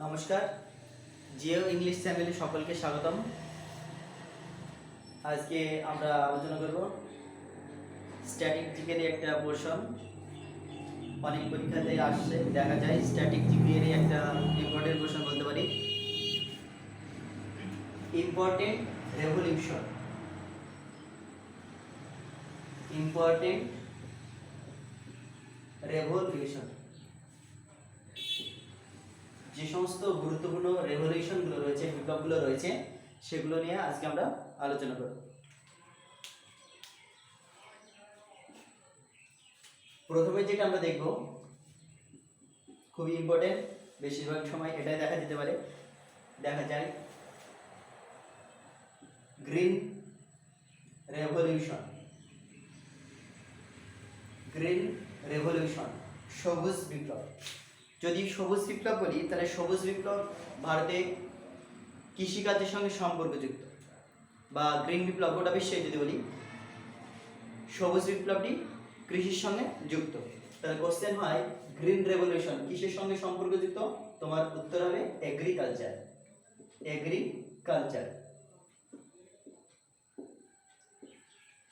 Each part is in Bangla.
নমস্কার, জিও ইংলিশ চ্যানেলে সকলকে স্বাগতম। আজকে আমরা আলোচনা করব স্ট্যাটিক জিকের একটা পোর্শন। অনেক পরীক্ষাতে আসছে, দেখা যায় স্ট্যাটিক জিকের একটা ইম্পর্টেন্ট পোর্শন বলতে পারি। Important revolution. ইম্পর্টেন্ট রেভলিউশন, যে সমস্ত গুরুত্বপূর্ণ রেভলিউশনগুলো রয়েছে, বিপ্লবগুলো রয়েছে, সেগুলো নিয়ে আজকে আমরা আলোচনা করব। প্রথমে যেটা আমরা দেখব, খুবই ইম্পর্টেন্ট, বেশিরভাগ সময় এটাই দেখা যেতে পারে, দেখা যায় গ্রিন রেভলিউশন। গ্রিন রেভলিউশন, সবুজ বিপ্লব। যদি সবুজ বিপ্লব বলি, তাহলে সবুজ বিপ্লব ভারতে কৃষিকাজের সঙ্গে সম্পর্কযুক্ত, বা গ্রিন বিপ্লব গোটা বিশ্বে যদি বলি, সবুজ বিপ্লবটি কৃষির সঙ্গে যুক্ত। তাহলে কোশ্চেন হয় গ্রিন রেভলিউশন কিসের সঙ্গে সম্পর্কযুক্ত? তোমার উত্তর হবে এগ্রিকালচার। এগ্রিকালচার।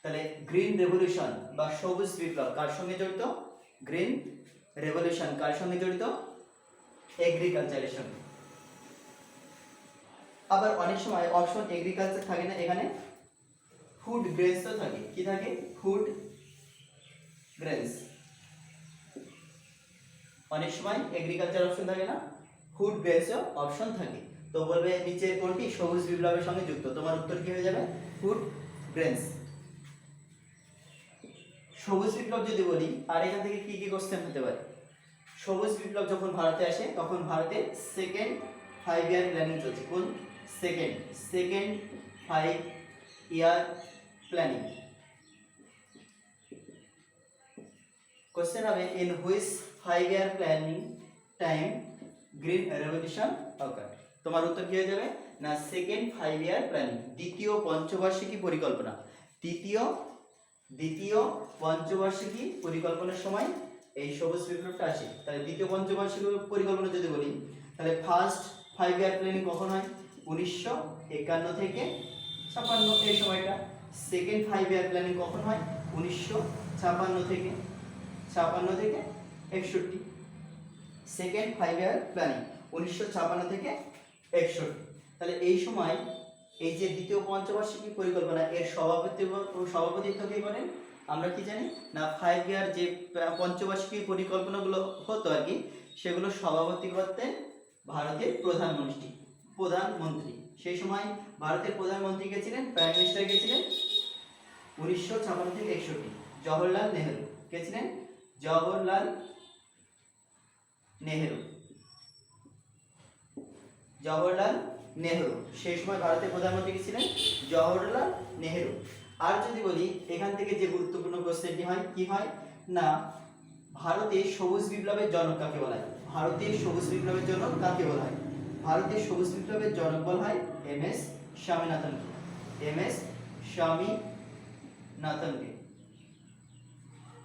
তাহলে গ্রিন রেভলিউশন বা সবুজ বিপ্লব কার সঙ্গে জড়িত? গ্রিন রেভলিউশন কার সঙ্গে জড়িত? এগ্রিকালচারের সঙ্গে। আবার অনেক সময় অপশন এগ্রিকালচার থাকে না, এখানে ফুড গ্রেনসও থাকে। কি থাকে? Food grains. অনেক সময় এগ্রিকালচার অপশন থাকে না, ফুড গ্রেনসও অপশন থাকে। তো বলবে নিচে কোনটি সবুজ বিপ্লবের সঙ্গে যুক্ত? তোমার উত্তর কি হয়ে যাবে? Food grains. সবুজ বিপ্লব যদি বলি, আর এখান থেকে কি কি কোশ্চেন হতে পারে? সবুজ বিপ্লব যখন ভারতে আসে, তখন ভারতে সেকেন্ড 5 ইয়ার প্ল্যানিং চলছে। কোন? Second 5 year planning. কোশ্চেন হবে in which 5 year planning time green revolution occur. তোমার উত্তর কি হয়ে যাবে? না, সেকেন্ড 5 ইয়ার প্ল্যানিং, দ্বিতীয় পঞ্চবার্ষিকী পরিকল্পনা। দ্বিতীয় পঞ্চবার্ষিকী পরিকল্পনার সময় এই সবুজ বিপ্লবটা আসে। তাহলে দ্বিতীয় পঞ্চবার্ষিকী পরিকল্পনা যদি বলি, তাহলে ফার্স্ট 5 ইয়ার প্ল্যানিং কখন হয়? 1951 থেকে 56 এই সময়টা। সেকেন্ড 5 ইয়ার প্ল্যানিং কখন হয়? 1956 থেকে 61। সেকেন্ড 5 ইয়ার প্ল্যানিং 1956 থেকে 61। তাহলে এই সময় এই যে দ্বিতীয় পঞ্চবার্ষিকী পরিকল্পনা, এর সভাপতিত্ব কে করেন? আমরা কি জানি না, 5 ইয়ার যে পঞ্চবার্ষিকী পরিকল্পনাগুলো হতো আর কি, সেগুলো সভাপতি করতেন ভারতের প্রধানমন্ত্রী। সেই সময় ভারতের প্রধানমন্ত্রী কে ছিলেন? প্রাইম মিনিস্টার কে ছিলেন 1956 থেকে 61 জওহরলাল নেহেরু। কে ছিলেন? জওহরলাল নেহেরু। সেই সময় ভারতের প্রধানমন্ত্রী কে ছিলেন? জওহরলাল নেহেরু। আর যদি বলি, এখান থেকে যে গুরুত্বপূর্ণ কোশ্চেনটি হয়, কি হয় না, ভারতের সবুজ বিপ্লবের জনক কাকে বলা হয়? ভারতের সবুজ বিপ্লবের জনক কাকে বলা হয়? ভারতের সবুজ বিপ্লবের জনক বলা হয় এম.এস. স্বামীনাথনকে। এম.এস. স্বামীনাথনকে।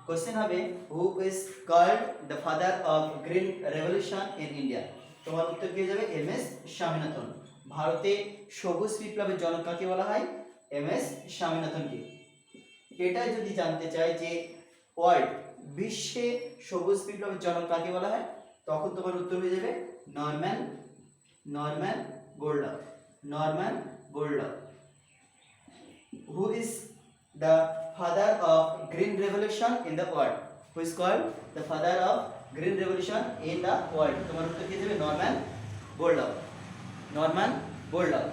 কোশ্চেন হবে who is called the father of green revolution in India. তোমার উত্তর কি হয়ে যাবে? এম.এস. স্বামীনাথন। ভারতে সবুজ বিপ্লবের জনক কাকে বলা হয়? এম.এস. স্বামীনাথনকে। এটাই যদি জানতে চাই যে ওয়ার্ল্ড, বিশ্বে সবুজ বিপ্লবের জনক কাকে বলা হয়, তখন তোমার উত্তর হয়ে যাবে Norman Borlaug. Who is the father of green revolution in the world? Who is called the father of green revolution in the world? তোমার উত্তর কি হবে? Norman Borlaug.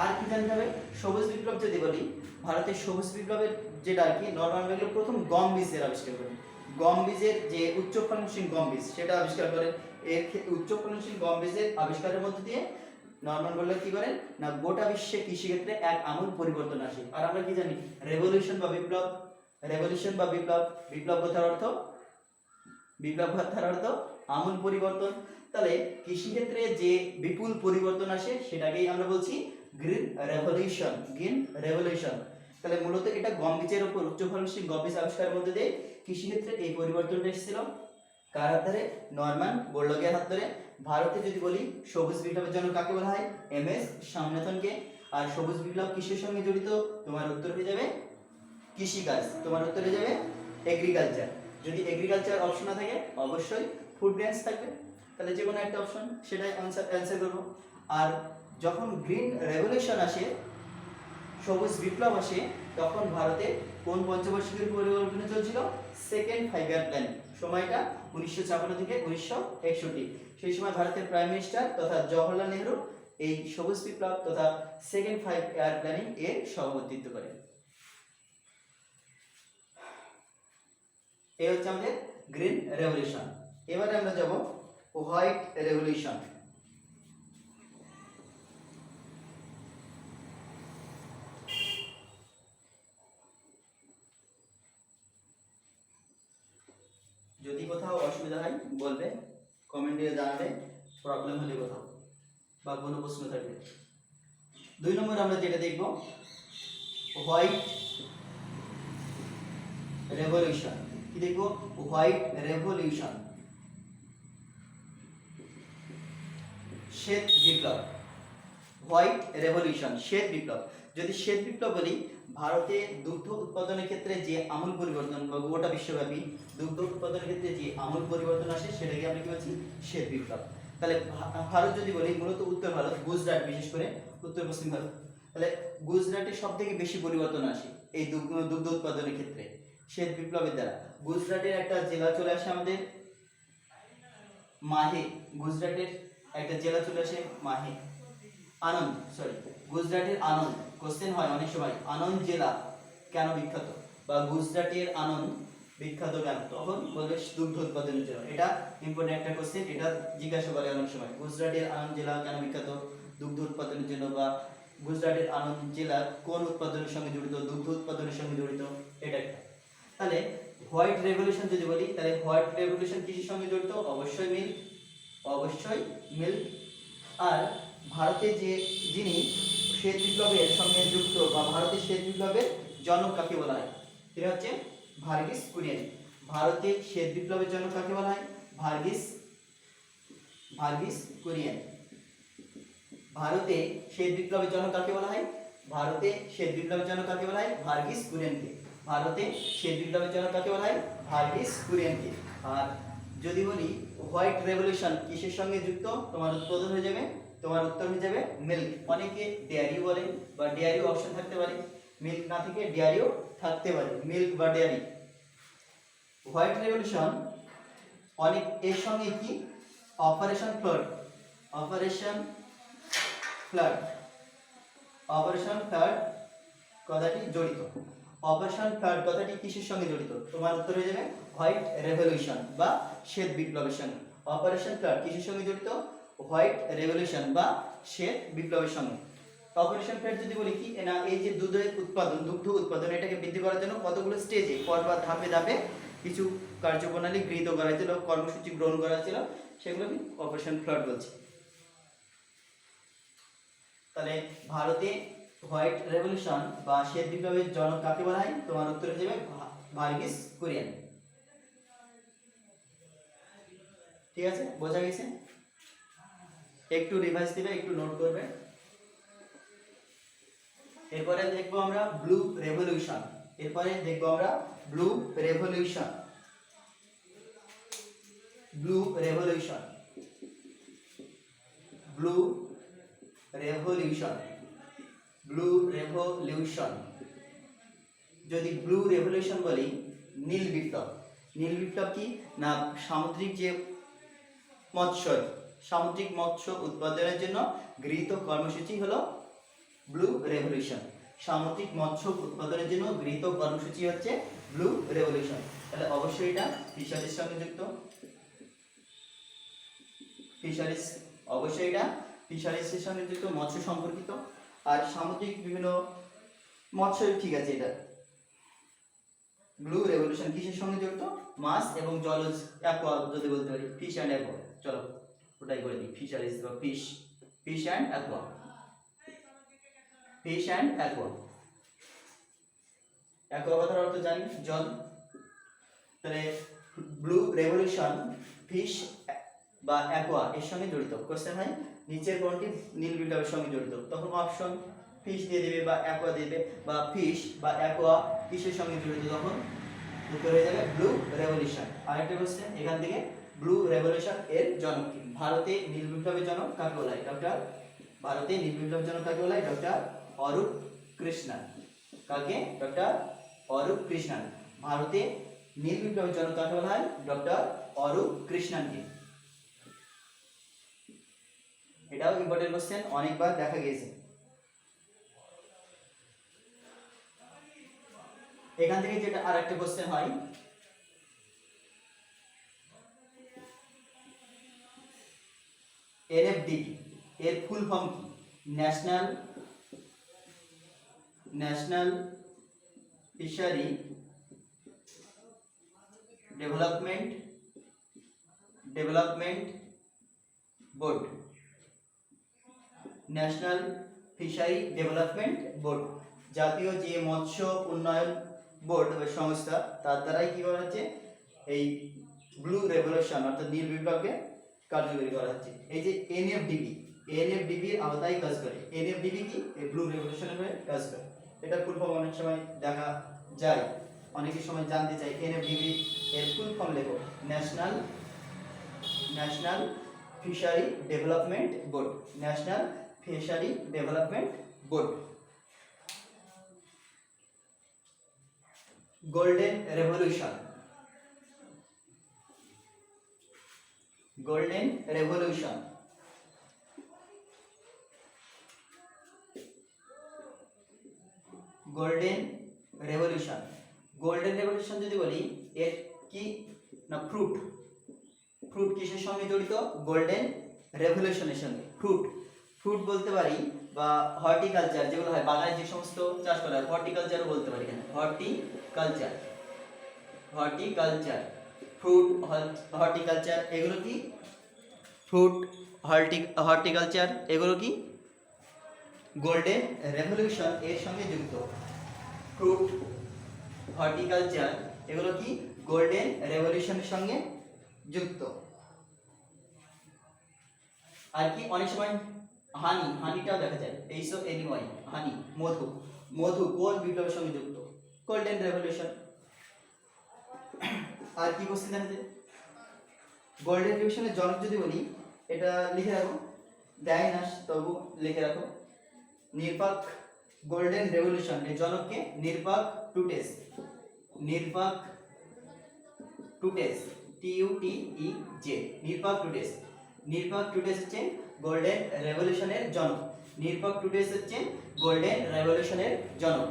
আর কি জানতে হবে? সবুজ বিপ্লব যদি বলি, ভারতের সবুজ বিপ্লবের যেটা আর কি, নরম্যান বোরলগ প্রথম গম বীজের আবিষ্কার করেন। গম বীজের যে উচ্চ ফলনশীল গম বীজ, সেটা আবিষ্কার করেন। এর উচ্চ ফলনশীল গম বীজের আবিষ্কারের মধ্যে দিয়ে নরম্যান বোরলগ কি করেন না, গোটা বিশ্বে কৃষি ক্ষেত্রে এক আমূল পরিবর্তন আসে। আর আমরা কি জানি, রেভলিউশন বা বিপ্লব, বিপ্লব কথার অর্থ আমূল পরিবর্তন। তাহলে কৃষি ক্ষেত্রে যে বিপুল পরিবর্তন আসে, সেটাকেই আমরা বলছি গ্রিন রেভলিউশন। তাহলে মূলত এটা গম বীজের উপর, উচ্চ ফলনশীল গম বীজ আবিষ্কারের মধ্যে দিয়ে কৃষি ক্ষেত্রে এই পরিবর্তনটা এসেছিল। কার হাত ধরে? নরম্যান বোরলগের হাত ধরে। ভারতে যদি বলি সবুজ বিপ্লবের জন্য কাকে বলা হয়? এমএস স্বামীনাথনকে। আর সবুজ বিপ্লব কিসের সঙ্গে জড়িত? তোমার উত্তর হয়ে যাবে কৃষিকাজ, তোমার উত্তর হয়ে যাবে এগ্রিকালচার। যদি এগ্রিকালচার অপশন না থাকে অবশ্যই ফুড গ্রেনস থাকবে, তাহলে যে কোনো একটা অপশন সেটাই অ্যান্সার করবো। আর যখন গ্রিন রেভলিউশন আসে, সবুজ বিপ্লব আসে, তখন ভারতে কোন পঞ্চবার্ষিকীর পরিকল্পনা চলছিল? Second 5 year plan. সময়টা 1956 থেকে 1961। সেই সময় ভারতের প্রাইম মিনিস্টার তথা জওহরলাল নেহরু এই সবুজ বিপ্লব তথা সেকেন্ড 5 ইয়ার প্ল্যানিং এর সভাপতিত্ব করেন। এই হচ্ছে আমাদের গ্রিন রেভলিউশন। এবারে আমরা যাব হোয়াইট রেভলিউশন। যদি কোথাও অসুবিধা হয় বলবে, কমেন্টে জানাবে, প্রবলেম হলে কোথাও বা কোনো প্রশ্ন থাকবে। 2 নম্বর আমরা যেটা দেখব হোয়াইট রেভলিউশন। কি দেখব? হোয়াইট রেভলিউশন, শ্বেত বিপ্লব। হোয়াইট রেভলিউশন, শ্বেত বিপ্লব। যদি শ্বেত বিপ্লব বলি, ভারতে দুগ্ধ উৎপাদনের ক্ষেত্রে যে আমূল পরিবর্তন বা গোটা বিশ্বব্যাপী দুগ্ধ উৎপাদনের ক্ষেত্রে যে আমূল পরিবর্তন আসে সেটাকে আমরা কি বলছি? শ্বেত বিপ্লব। তাহলে ভারত যদি বলি, মূলত উত্তর ভারত, গুজরাট বিশেষ করে উত্তর পশ্চিম ভারত, তাহলে গুজরাটে সব থেকে বেশি পরিবর্তন আসে এই দুগ্ধ উৎপাদনের ক্ষেত্রে শ্বেত বিপ্লবের দ্বারা। গুজরাটের একটা জেলা চলে আসে আমাদের মাহে, গুজরাটের একটা জেলা চলে আসে মাহে। আনন্দ, গুজরাটের আনন্দ। কোশ্চেন হয় অনেক সময়, আনন্দ জেলা কেন বিখ্যাত বা গুজরাটের আনন্দ বিখ্যাত কেন? তখন বলবে দুগ্ধ উৎপাদনের জন্য। এটা ইম্পর্টেন্ট একটা কোশ্চেন, এটা জিজ্ঞাসা করে অনেক সময়, গুজরাটের আনন্দ জেলা কেন বিখ্যাত? দুগ্ধ উৎপাদনের জন্য। বা গুজরাটের আনন্দ জেলা কোন উৎপাদনের সঙ্গে জড়িত? দুগ্ধ উৎপাদনের সঙ্গে জড়িত। এটা একটা। তাহলে হোয়াইট রেভলিউশন যদি বলি, তাহলে হোয়াইট রেভলিউশন কিসের সঙ্গে জড়িত? অবশ্যই মিল্ক, অবশ্যই মিল্ক। আর ভারতে যিনি শ্বেত বিপ্লবের সঙ্গে যুক্ত বা ভারতের শ্বেত বিপ্লবের জনক কাকে বলা হয়? তিনি হচ্ছে ভার্গিস কুরিয়েন। ভারতের শ্বেত বিপ্লবের জনক কাকে বলা হয়? ভার্গিস কুরিয়েন। ভারতে শ্বেত বিপ্লবের জনক কাকে বলা হয়? ভারতে শ্বেত বিপ্লবের জনক কাকে বলা হয়? ভার্গিস কুরিয়েনকে। ভারতে শ্বেত বিপ্লবের জনক কাকে বলা হয়? ভার্গিস কুরিয়েনকে। আর যদি বলি হোয়াইট রেভলিউশন কিসের সঙ্গে যুক্ত? তোমার উত্তর হয়ে যাবে মিল্ক। অনেকে ডেয়ারি বলে বা ডেয়ারি অপশন থাকতে পারে, মিল্ক না থেকে ডেয়ারিও থাকতে পারে, মিল্ক বা ডেয়ারি। হোয়াইট রেভলিউশন অনেক এর সঙ্গে কি অপারেশন ফ্লাড কথাটি জড়িত। অপারেশন ফ্লাড কথাটি কিসের সঙ্গে জড়িত? তোমার উত্তর হয়ে যাবে হোয়াইট রেভলিউশন বা শ্বেত বিপ্লবের সঙ্গে। অপারেশন ফ্লাড কিসের সঙ্গে জড়িত? হোয়াইট রেভলিউশন বা শ্বেত বিপ্লবের সঙ্গে। অপারেশন ফ্লাড যদি বলি কি না, এই যে দুগ্ধ উৎপাদন এটাকে বৃদ্ধি করার জন্য কতগুলো স্টেজে পরপর ধাপে ধাপে কিছু কার্যপ্রণালী গৃহীত করা হয়েছিল, কর্মসূচি গ্রহণ করা হয়েছিল, সেগুলোকে অপারেশন ফ্লাড বলছে। তাহলে ভারতে হোয়াইট রেভলিউশন বা শ্বেত বিপ্লবের জনক কাকে বলা হয়? তোমার উত্তর হয়ে যাবে ভার্গিস কুরিয়েন। ঠিক আছে, বোঝা গেছে? একটু রিভাইজ দিবে, একটু নোট করবে। এরপরে দেখবো আমরা ব্লু রেভলিউশন। যদি ব্লু রেভলিউশন বলি, নীল বিপ্লব কি না, সামুদ্রিক মৎস্য উৎপাদনের জন্য গৃহীত কর্মসূচি হলো ব্লু রেভলিউশন। সামুদ্রিক মৎস্য উৎপাদনের জন্য গৃহীত কর্মসূচি হচ্ছে ব্লু রেভলিউশন। তাহলে অবশ্যই এটা ফিশারিজ সঙ্গে যুক্ত, ফিশারিজের সঙ্গে যুক্ত, মৎস্য সম্পর্কিত। আর সামুদ্রিক বিভিন্ন মৎস্য, ঠিক আছে। এটা ব্লু রেভলিউশন কিসের সঙ্গে যুক্ত? মাছ এবং জলজ, অ্যাকোয়া যদি বলতে পারি, ফিশ অ্যান্ড অ্যাকোয়া। চলো ওটাই করে দিই, ফিশারিজ বা ফিশ অ্যান্ড অ্যাকোয়া। অ্যাকোয়া কথার অর্থ জানি জল। তাহলে ব্লু রেভলিউশন ফিশ বা অ্যাকোয়া এর সঙ্গে জড়িত। কোশ্চেন হয় নিচের কোনটি নীল বিপ্লবের সঙ্গে জড়িত, তখন অপশন ফিশ দিয়ে দেবে বা অ্যাকোয়া দেবে, বা ফিশ বা অ্যাকোয়া কিসের সঙ্গে জড়িত, তখন উত্তর হয়ে যাবে ব্লু রেভলিউশন। আরেকটা কোশ্চেন এখান থেকে, ব্লু রেভলিউশন এর জনক কি? ভারতে নীল বিপ্লবের জনক কাকে বলা হয়? ডক্টর ভারতে নীল বিপ্লবের জনক কাকে বলা হয়? ডক্টর অরূপ কৃষ্ণন। কাকে? ডক্টর অরূপ কৃষ্ণন। ভারতে নীল বিপ্লবের জনক কাকে বলা হয়? ডক্টর অরূপ কৃষ্ণনকে। এটাও ইম্পর্টেন্ট কোশ্চেন, অনেকবার দেখা গিয়েছে। এখান থেকে যেটা আরেকটা কোশ্চেন হয়, এনএফডি এর ফুল ফর্ম কি? National fishery development board. National fishery development board, জাতীয় যে মৎস্য উন্নয়ন বোর্ড বা সংস্থা, তার দ্বারাই কি করা হচ্ছে? এই ব্লু রেভলিউশন অর্থাৎ নীল বিপ্লবকে কার্যকরী করা হচ্ছে। এই যে এনএফডিবি এর আওতায় কাজ করে। এনএফডিবি কি? এই ব্লু রেভলিউশনের হয়ে কাজ করে। এটা ফুল ফর্ম অনেক সময় দেখা যায়, অনেকের সময় জানতে চাই এনএফডিবি এর ফুল ফর্ম লেখো। National fishery development board. National fishery development board. Golden revolution golden revolution golden revolution golden revolution যদি বলি, এর কি না ফ্রুট কিসের সঙ্গে জড়িত? গোল্ডেন রেভলিউশনের সঙ্গে। ফ্রুট বলতে পারি, বা হর্টিকালচার যেগুলো হয় বাগানে যে সমস্ত চাষ করা হয়, হর্টিকালচারও বলতে পারি। এখানে হর্টিকালচার ফ্রুট হর্টিকালচার এগুলো কি? ফ্রুট হর্টিকালচার এগুলো কি গোল্ডেন রেভলিউশন এর সঙ্গে যুক্ত। ফ্রুট হর্টিকালচার এগুলো কি গোল্ডেন রেভলিউশনের সঙ্গে যুক্ত। আর কি অনেক সময় হানিটাও দেখা যায়, এইসব এনিওয়াই হানি মধু কোন বিপ্লবের সঙ্গে যুক্ত? Golden revolution. আর কি কোশ্চেন দেখা যায়? গোল্ডেন রেভলিউশনের জনক যদি বলি, এটা লিখে রাখো, দেয় না তবু লিখে রাখো। নিরপাক গোল্ডেন রেভলিউশন এর জনককে নিরপাক টুটেস। TUTEJ নিরপাক টুটেস হচ্ছে গোল্ডেন রেভলিউশনের জনক। গোল্ডেন রেভলিউশনের জনক।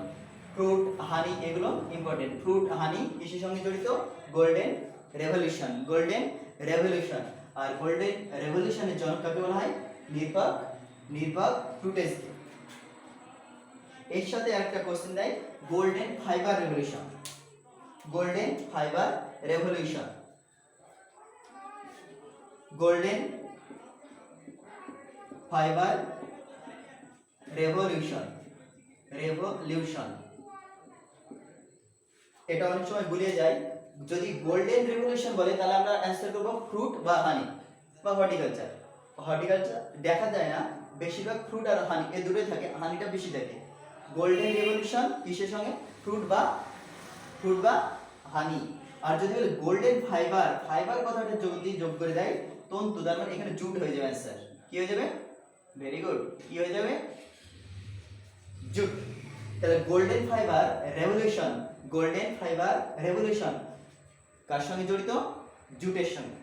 ফ্রুট হানি এগুলো ইম্পর্টেন্ট। ফ্রুট হানি কিসের সঙ্গে জড়িত? Golden revolution. আর গোল্ডেন রেভলিউশনের জনক কাকে বলা হয়? নিরপাক টুটেস। এর সাথে একটা কোশ্চেন দেয়, golden fibre revolution golden fibre revolution এটা অনেক সময় ভুলিয়ে যায়। যদি গোল্ডেন রেভলিউশন বলে তাহলে আমরা অ্যান্সার করব ফ্রুট বা হানি বা হর্টিকালচার দেখা যায় না, বেশিরভাগ ফ্রুট আর হানি এই দুটোই থাকে, হানিটা বেশি থাকে। গোল্ডেন রেভলিউশন কিসের সঙ্গে? ফ্রুট বা হানি। আর যদি বলে গোল্ডেন ফাইবার কথাটা যদি যোগ করে দেয় তন্তু, তার মানে এখানে জুট হয়ে যাবে অ্যান্সার। কি হয়ে যাবে? ভেরি গুড, কি হয়ে যাবে? জুট। তাহলে গোল্ডেন ফাইবার রেভলিউশন কার সঙ্গে জড়িত? জুটের সঙ্গে।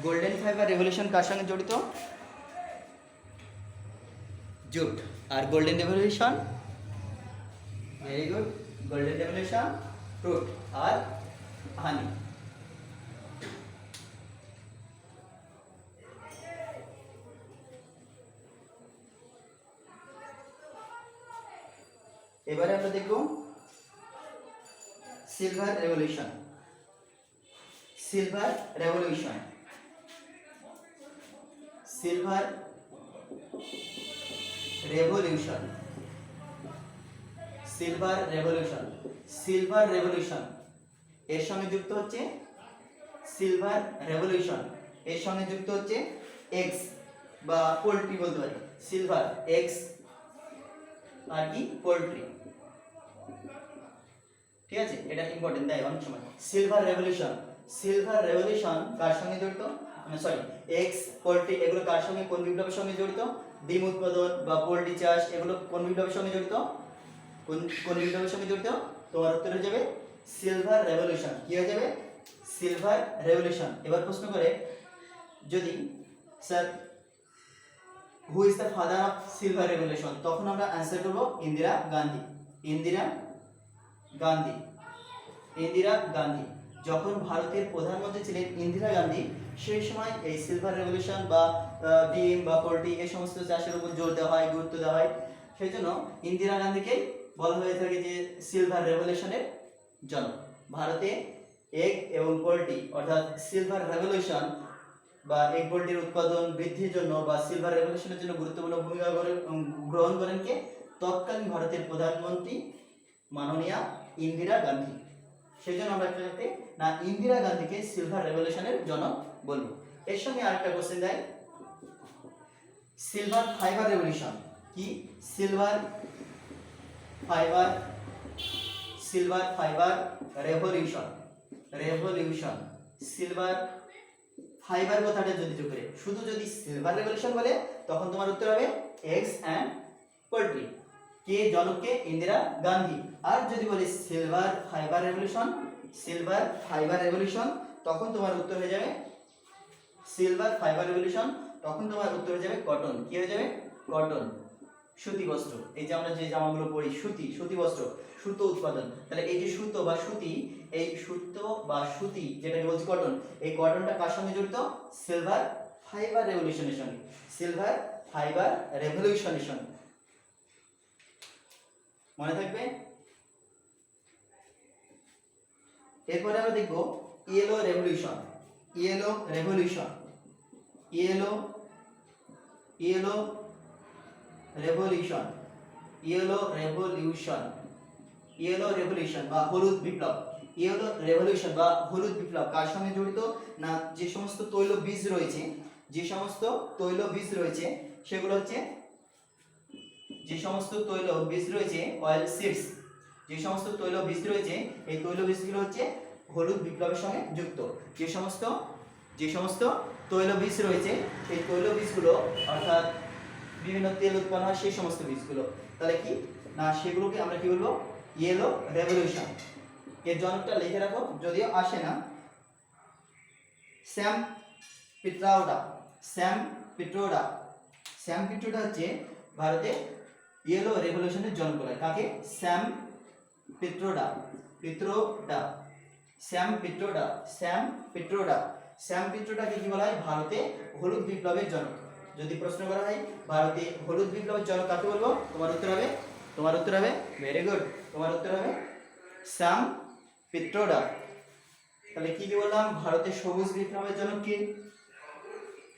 গোল্ডেন ফাইবার রেভলিউশন কার সঙ্গে জড়িত? জুট। আর golden revolution, very good, golden revolution fruit আর হানি। এবারে আমরা দেখব silver revolution silver revolution silver revolution, silver revolution এর সঙ্গে যুক্ত হচ্ছে সিলভার রেভলিউশন এর সঙ্গে যুক্ত হচ্ছে এক্স বা পোল্ট্রি বলতে পারি, সিলভার এক্স আর কি পোল্ট্রি, ঠিক আছে, এটা ইম্পর্টেন্ট দেয় অনেক সময়। সিলভার রেভলিউশন, সিলভার রেভলিউশন কার সঙ্গে জড়িত, সরি এক্স পোল্ট্রি এগুলো কার সঙ্গে, কোন বিপ্লবের সঙ্গে জড়িত? ডিম উৎপাদন বা পোল্ট্রি চাষ এগুলো কোন বিপ্লবের সঙ্গে জড়িত? কোন বিপ্লবের সঙ্গে জড়িত? তোমার উত্তর হয়ে যাবে সিলভার রেভলিউশন। কি হয়ে যাবে? Silver revolution. এবার প্রশ্ন করে যদি sir who is the father of silver revolution, তখন আমরা অ্যান্সার করব ইন্দিরা গান্ধী। ইন্দিরা গান্ধী, ইন্দিরা গান্ধী যখন ভারতের প্রধানমন্ত্রী ছিলেন ইন্দিরা গান্ধী, সেই সময় এই সিলভার রেভলিউশন বা ডিম বা পোল্ট্রি এই সমস্ত চাষের উপর জোর দেওয়া হয়, গুরুত্ব দেওয়া হয়। সেই জন্য ইন্দিরা গান্ধীকে বলা হয়ে থাকে যে সিলভার রেভলিউশনের জনক। ভারতে এগ এবং পোল্ট্রি অর্থাৎ সিলভার রেভলিউশন বা এগ পোল্ট্রির উৎপাদন বৃদ্ধির জন্য বা সিলভার রেভলিউশনের জন্য গুরুত্বপূর্ণ ভূমিকা গ্রহণ করেন কে? তৎকালীন ভারতের প্রধানমন্ত্রী মাননীয়া ইন্দিরা গান্ধী। সেই জন্য আমরা একটা না ইন্দিরা গান্ধীকে সিলভার রেভলিউশনের জনক বলবো। এর সঙ্গে আরেকটা কোশ্চেন দেয়, সিলভার ফাইবার রেভলিউশন কি? Silver fibre, silver fibre revolution, revolution silver fibre কথাটা যদি যোগ করে শুধু যদি সিলভার রেভলিউশন বলে তখন তোমার উত্তর হবে এগস অ্যান্ড পোল্ট্রি। কে জনককে? ইন্দিরা গান্ধী। আর যদি বলি silver fibre revolution, silver fibre revolution তখন তোমার উত্তর হয়ে যাবে সিলভার ফাইবার রেভলিউশন তখন তোমার উত্তর হয়ে যাবে কটন। কি হয়ে যাবে? কটন, সুতি বস্ত্র। এই যে আমরা যে জামাগুলো পরি সুতি, সুতি বস্ত্র, সুতো উৎপাদন। তাহলে এই যে সুতো বা সুতি, এই সুতো বা সুতি যেটাকে বলছি কটন, এই কটনটা কার সঙ্গে জড়িত? সিলভার ফাইবার রেভলিউশনের সঙ্গে, সিলভার ফাইবার রেভলিউশনের সঙ্গে। মনে থাকবে? এরপরে আমরা দেখব yellow revolution, yellow revolution, yellow yellow revolution, yellow revolution, yellow revolution বা হলুদ বিপ্লব। ইয়েলো রেভলিউশন বা হলুদ বিপ্লব কার সঙ্গে জড়িত? না যে সমস্ত তৈল বীজ রয়েছে, যে সমস্ত তৈল বীজ রয়েছে সেগুলো হচ্ছে, যে সমস্ত তৈল বীজ রয়েছে অয়েল সিডস, যে সমস্ত তৈল বীজ রয়েছে এই তৈল বীজগুলো হচ্ছে হলুদ বিপ্লবের সঙ্গে যুক্ত। যে সমস্ত তৈল বীজ রয়েছে এই তৈল বীজগুলো অর্থাৎ বিভিন্ন তেল উৎপন্ন হয় সেই সমস্ত বীজগুলো, তাহলে কি না সেগুলোকে আমরা কি বলবো? Yellow revolution. এর জনকটা লিখে রাখো, যদিও আসে না, স্যাম পিট্রোডা, স্যাম পিট্রোডা। স্যাম পিট্রোডা হচ্ছে ভারতে ইয়েলো রেভলিউশনের জনক বলা হয়। কাকে? স্যাম পিট্রোডা, পিট্রোডা, স্যাম পিট্রোডা, স্যাম পিট্রোডা। স্যাম পিট্রোডাকে কি বলা হয়? ভারতে হলুদ বিপ্লবের জনক। যদি প্রশ্ন করা হয় ভারতে হলুদ বিপ্লবের জনক কাকে বলবো, তোমার উত্তর হবে ভেরি গুড, তোমার উত্তর হবে স্যাম পিট্রোডা। তাহলে কি বললাম? ভারতের সবুজ বিপ্লবের জনক কে?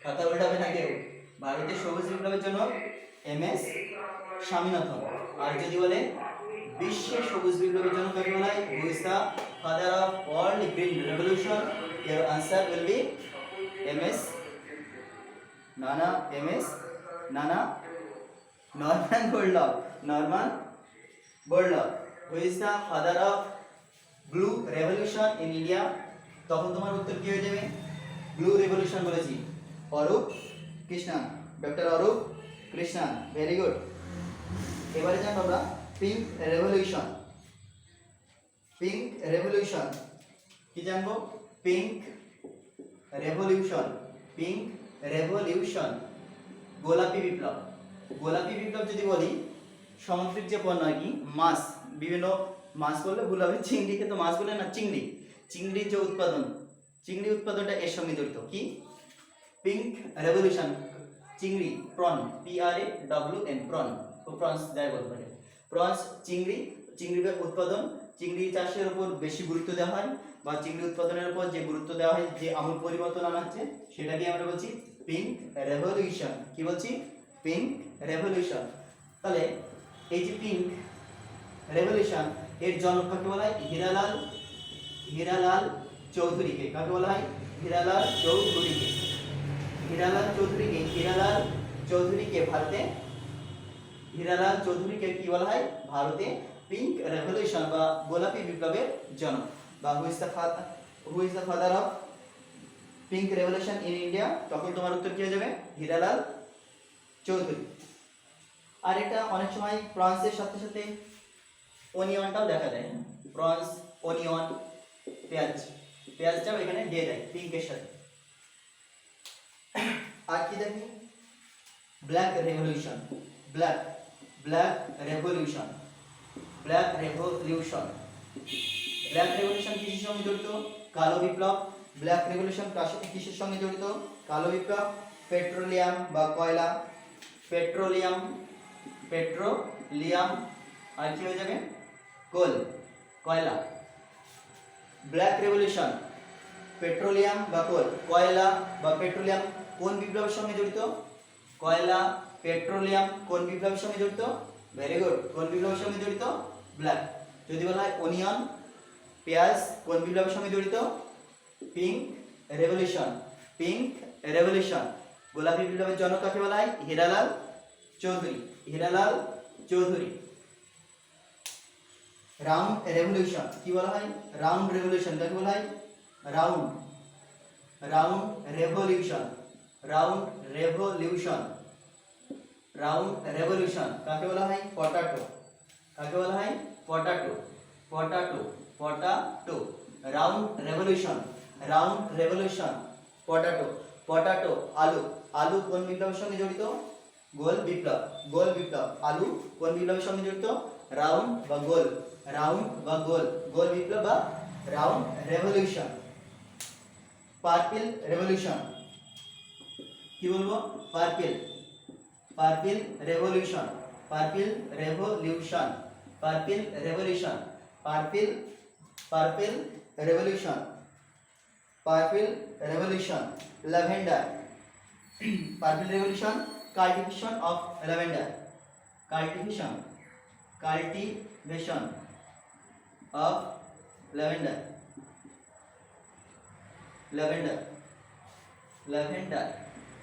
কথা উল্টাবে না কেউ। ভারতের সবুজ বিপ্লবের জনক এমএস স্বামীনাথন। আর যদি বলে বিশ্বের সবুজ বিপ্লবের জনক কাকে বলা হয়? Who is the father of world green revolution? Your answer will be MS নানা, এমএস নানা, Norman Borlaug, Norman Borlaug. Who is the father of blue revolution in India? তখন তোমার উত্তর কি হয়ে যাবে? ব্লু রেভলিউশন বলেছি Arup Krishnan, doctor Arup Krishnan, very good. এবারে জানবো আমরা পিঙ্ক রেভলিউশন। পিঙ্ক রেভলিউশন কি জানবো? পিঙ্ক রেভলিউশন, পিঙ্ক রেভলিউশন, গোলাপি বিপ্লব। গোলাপি বিপ্লব যদি বলি সামুদ্রিক যে পণ্য আর কি, মাছ, বিভিন্ন মাছ বললে ভুল হবে, চিংড়িকে তো মাছ বলে না, চিংড়ি, চিংড়ির যে উৎপাদন, চিংড়ি উৎপাদনটা এর সঙ্গে জড়িত। কি? পিঙ্ক রেভলিউশন, চিংড়ি, প্রন, PRAWN, প্রন, প্রনস যাই বলতে পারে, প্রনস চিংড়ি, চিংড়ির উৎপাদন, চিংড়ি চাষের উপর বেশি গুরুত্ব দেওয়া হয় বা চিংড়ি উৎপাদনের উপর যে গুরুত্ব দেওয়া হয়, যে আমূল পরিবর্তন আনাচ্ছে সেটাকে আমরা বলছি পিঙ্ক রেভলিউশন। কি বলছি? Pink revolution. তাহলে এই যে পিঙ্ক, রেভলিউশন এর জনক কাকে বলা হয়? হীরালাল চৌধুরীকে। কাকে বলা হয়? হীরালাল চৌধুরীকে। হীরালাল চৌধুরীকে কি বলা হয়? ভারতে পিঙ্ক রেভলিউশন বা গোলাপি বিপ্লবের জনক, বা হু is the father of pink revolution in India? তখন তোমার উত্তর কি হয়ে যাবে? হীরালাল চৌধুরী। আর এটা অনেক সময় প্রন্সের সাথে সাথে অনিয়নটাও দেখা যায়। প্রন্স, অনিয়ন, পেঁয়াজটাও এখানে দিয়ে দেয় পিঙ্কের সাথে। আর কি দেখি? ব্ল্যাক রেভলিউশন কিসের সঙ্গে জড়িত? কালো বিপ্লব। ব্ল্যাক রেভলিউশন কিসের সঙ্গে জড়িত? কালো বিপ্লব, পেট্রোলিয়াম বা কয়লা, পেট্রোলিয়াম আর কি হয়ে যাবে? কয়লা। ব্ল্যাক রেভলিউশন, পেট্রোলিয়াম বা কয়লা বা পেট্রোলিয়াম কোন বিপ্লবের সঙ্গে জড়িত? কয়লা, পেট্রোলিয়াম কোন বিপ্লবের সঙ্গে জড়িত? Very good. কোন বিপ্লবের সঙ্গে জড়িত? ব্ল্যাক। যদি বলা হয় অনিয়ন, পেঁয়াজ কোন বিপ্লবের সঙ্গে জড়িত? Pink revolution. গোলাপি বিপ্লবের জনক কাকে বলা হয়? হীরালাল চৌধুরী। রাউন্ড রেভলিউশন কি বলা হয়? রাউন্ড রেভলিউশন কাকে বলা হয়? রাউন্ড রেভলিউশন কাকে বলা হয়? পটাটো। Round revolution potato. আলু কোন বিপ্লবের সঙ্গে জড়িত? গোল বিপ্লব। আলু কোন বিপ্লবের সঙ্গে জড়িত? রাউন্ড বা গোল বিপ্লব বা রাউন্ড রেভলিউশন। পার্পল রেভলিউশন কি বলবো? Purple revolution lavender. Purple revolution cultivation of lavender. Cultivation of lavender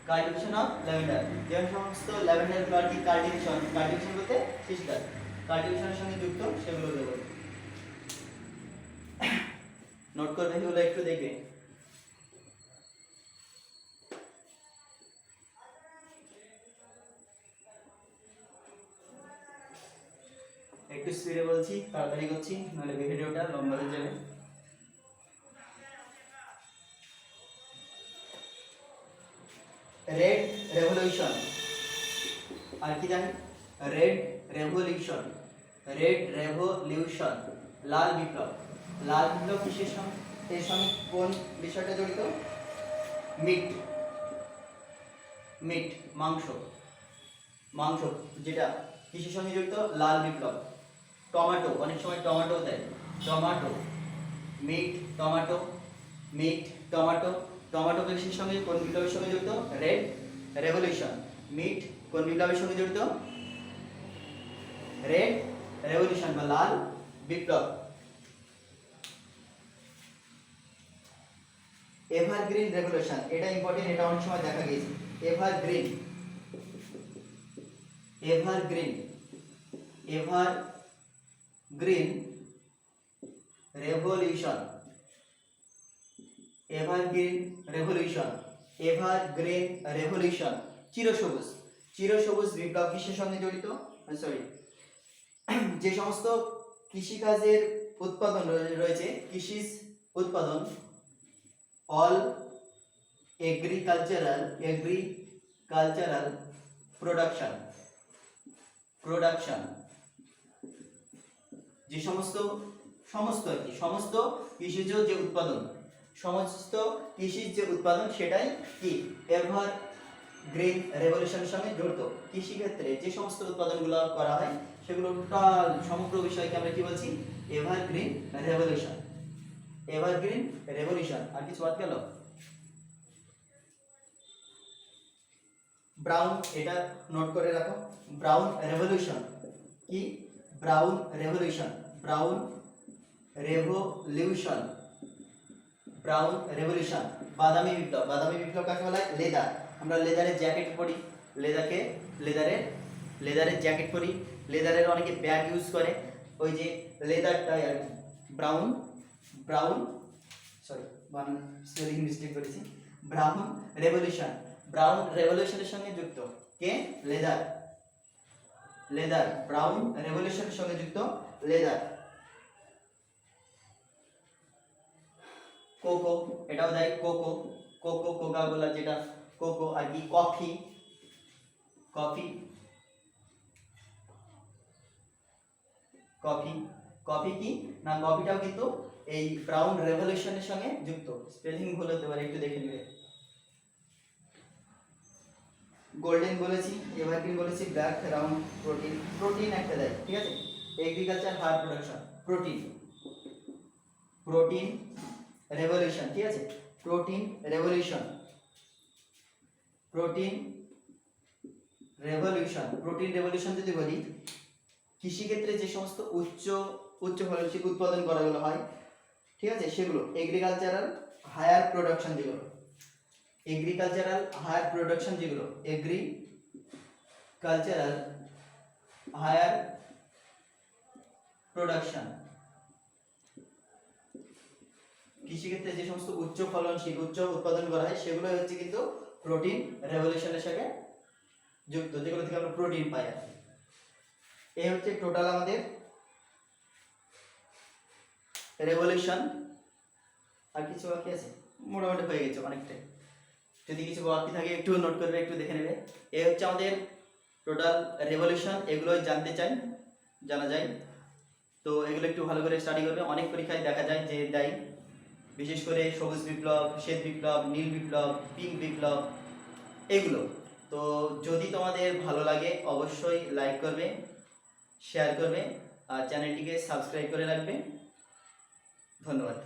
cultivation of lavender. যে সমস্ত ল্যাভেন্ডার গুলো আর কি কাল্টিভেশন বলতে কৃষিকাজ, কাল্টিভেশনের সঙ্গে যুক্ত সেগুলো দেবো। নোট করবে এগুলো একটু দেখবে। একটু স্পিডে বলছি, তাড়াতাড়ি করছি, নাহলে ভিডিওটা লম্বা হয়ে যাবে। রেড রেভলিউশন আর কি জানি? রেড রেভলিউশন লাল বিপ্লব কিসের সঙ্গে? এর সঙ্গে কোন বিষয়টা জড়িত? মিট মাংস যেটা কিসের সঙ্গে জড়িত? লাল বিপ্লব। টমেটো, অনেক সময় টমেটো দেয়। টমেটো কিসের সঙ্গে, কোন বিপ্লবের সঙ্গে জড়িত? Red revolution. মিট কোন বিপ্লবের সঙ্গে জড়িত? রেড রেভলিউশন বা লাল বিপ্লব। এভারগ্রিন রেভলিউশন, এটা ইম্পর্টেন্ট, এটা অনেক সময় দেখা গিয়েছে। এভারগ্রিন রেভলিউশন চিরসবুজ বিপ্লব কিসের সঙ্গে জড়িত? সরি, যে সমস্ত কৃষিকাজের উৎপাদন রয়েছে, কৃষিজ উৎপাদন, অল এগ্রিকালচারাল প্রোডাকশন, যে সমস্ত কৃষিজ যে উৎপাদন, সেটাই কি এভারগ্রিন রেভলিউশনের সঙ্গে জড়িত। কৃষি ক্ষেত্রে যে সমস্ত উৎপাদনগুলো করা হয় সেগুলো টোটাল সমগ্র বিষয়কে আমরা কি বলছি? Evergreen revolution. আর কিছু বাদ গেল? ব্রাউন, এটা নোট করে রাখো। ব্রাউন রেভলিউশন কি? Brown revolution, brown revolution, brown revolution. বাদামি বিপ্লব, বাদামি বিপ্লব কাকে বলা হয়? লেদার, আমরা লেদারের জ্যাকেট পরি, লেদারের জ্যাকেট পরি, লেদারের অনেকে ব্যাগ ইউজ করে, ওই যে লেদারটাই আর কি। ব্রাউন সরি স্পেলিং মিস্টেক করেছি। ব্রাউন রেভলিউশন, ব্রাউন রেভলিউশনের সঙ্গে যুক্ত কে? লেদার, ব্রাউন রেভলিউশনের সঙ্গে যুক্ত লেদার। কোকো, এটাও দেয় কোকো, কোকা কোলা যেটা কোকো আর কি। কফি কি না, কফিটাও কিন্তু এই ব্রাউন রেভলিউশনের সঙ্গে যুক্ত। স্পেলিং ভুল হতে পারে, একটু দেখে নেবে। গোল্ডেন বলেছি, এভারগ্রিন বলেছি, ব্ল্যাক, রাউন্ড, প্রোটিন একটা দেয়, ঠিক আছে। Agriculture, higher production, protein revolution, ঠিক আছে। প্রোটিন রেভলিউশন যদি বলি, কৃষিক্ষেত্রে যে সমস্ত উচ্চ ফলনশীল উৎপাদন করাগুলো হয়, ঠিক আছে, সেগুলো এগ্রিকালচারাল হায়ার প্রোডাকশন, যেগুলো এগ্রিকালচারাল হায়ার প্রোডাকশন, যেগুলো এগ্রিকালচারাল হায়ার প্রোডাকশন, কৃষিক্ষেত্রে যে সমস্ত উচ্চ ফলনশীল উচ্চ উৎপাদন করা হয়, সেগুলো হচ্ছে কিন্তু প্রোটিন রেভলিউশনের সাথে যুক্ত, যেগুলো থেকে আমরা প্রোটিন পাই। এই হচ্ছে টোটাল আমাদের রেভলিউশন। আর কিছু বাকি আছে? মোটামুটি হয়ে গেছে অনেকটাই। যদি কিছু বাকি থাকে একটু নোট করবে, একটু দেখে নেবে। এই হচ্ছে আমাদের টোটাল রেভলিউশন, এগুলোই জানা যায়। তো এগুলো একটু ভালো করে স্টাডি করবে, অনেক পরীক্ষায় দেখা যায় যে দেয়, বিশেষ করে সবুজ বিপ্লব, শ্বেত বিপ্লব, নীল বিপ্লব, পিঙ্ক বিপ্লব, এগুলো। তো যদি তোমাদের ভালো লাগে অবশ্যই লাইক করবে, শেয়ার করবে, আর চ্যানেলটিকে সাবস্ক্রাইব করে রাখবে। ধন্যবাদ।